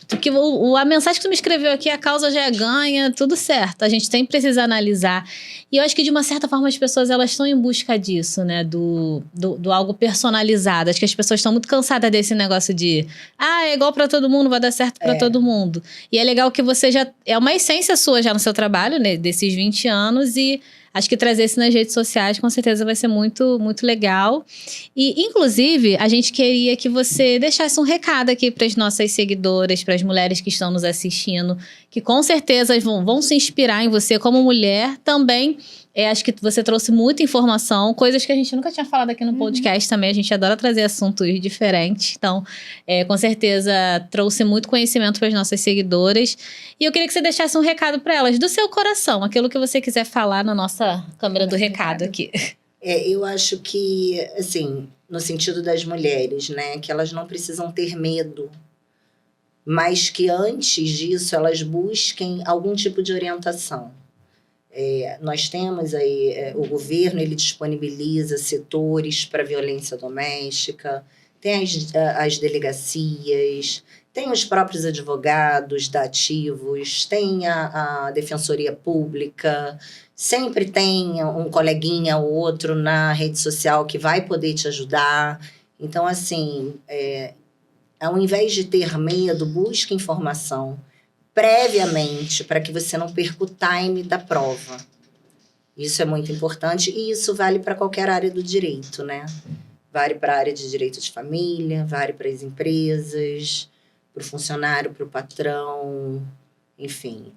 porque a mensagem que tu me escreveu aqui, a causa já é ganha, tudo certo. A gente sempre precisa analisar. E eu acho que, de uma certa forma, as pessoas elas estão em busca disso, né? Do algo personalizado. Acho que as pessoas estão muito cansadas desse negócio de é igual pra todo mundo, vai dar certo pra todo mundo. E é legal que você já... É uma essência sua já no seu trabalho, né? Desses 20 anos e... Acho que trazer isso nas redes sociais com certeza vai ser muito, muito legal. E, inclusive, a gente queria que você deixasse um recado aqui para as nossas seguidoras, para as mulheres que estão nos assistindo, que com certeza vão se inspirar em você como mulher também. Acho que você trouxe muita informação, coisas que a gente nunca tinha falado aqui no podcast também. A gente adora trazer assuntos diferentes. Então, com certeza, trouxe muito conhecimento para as nossas seguidoras. E eu queria que você deixasse um recado para elas, do seu coração. Aquilo que você quiser falar na nossa câmera do recado aqui. Eu acho que, assim, no sentido das mulheres, né? Que elas não precisam ter medo. Mas que antes disso, elas busquem algum tipo de orientação. Nós temos aí, o governo ele disponibiliza setores para violência doméstica, tem as delegacias, tem os próprios advogados dativos, tem a Defensoria Pública, sempre tem um coleguinha ou outro na rede social que vai poder te ajudar. Então, assim, ao invés de ter medo, busque informação previamente, para que você não perca o time da prova. Isso é muito importante e isso vale para qualquer área do direito, né? Vale para a área de direito de família, vale para as empresas, para o funcionário, para o patrão, enfim,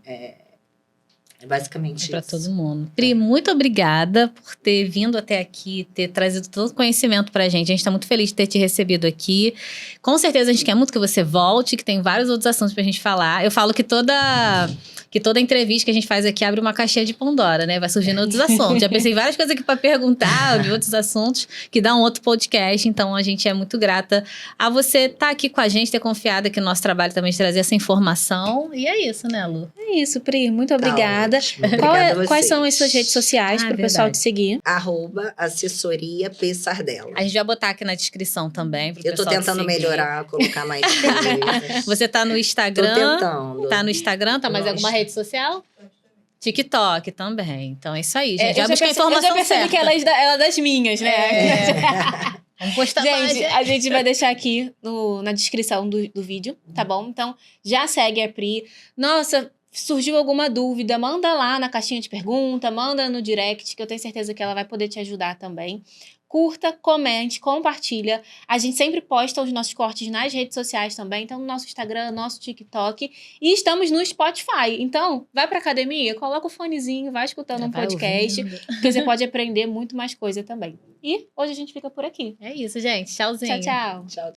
basicamente isso. Para todo mundo. Pri, muito obrigada por ter vindo até aqui, ter trazido todo o conhecimento pra gente. A gente está muito feliz de ter te recebido aqui. Com certeza a gente quer muito que você volte, que tem vários outros assuntos pra gente falar. Eu falo que toda entrevista que a gente faz aqui abre uma caixinha de Pandora, né? Vai surgindo outros assuntos. Já pensei em várias coisas aqui para perguntar, de outros assuntos, que dá um outro podcast. Então, a gente é muito grata a você estar aqui com a gente, ter confiado aqui no nosso trabalho também de trazer essa informação. E é isso, né, Lu? É isso, Pri. Muito obrigada. Quais são as suas redes sociais para o pessoal te seguir? @assessoria P. Sardella. A gente vai botar aqui na descrição também. Eu tô tentando melhorar, colocar mais coisas. Você tá no Instagram? Tô tentando. Tá no Instagram? Tá mais alguma rede social? TikTok também. Então é isso aí, gente. Já busca a informação certa. Eu já percebi que ela é das minhas, né? Vamos postar mais. Gente, a gente vai deixar aqui na descrição do vídeo, tá bom? Então, já segue a Pri. Nossa, surgiu alguma dúvida, manda lá na caixinha de pergunta, manda no direct, que eu tenho certeza que ela vai poder te ajudar também. Curta, comente, compartilha. A gente sempre posta os nossos cortes nas redes sociais também. Então, no nosso Instagram, nosso TikTok. E estamos no Spotify. Então, vai pra academia, coloca o fonezinho, vai escutando um podcast. Porque você pode aprender muito mais coisa também. E hoje a gente fica por aqui. É isso, gente. Tchauzinho. Tchau, tchau. Tchau.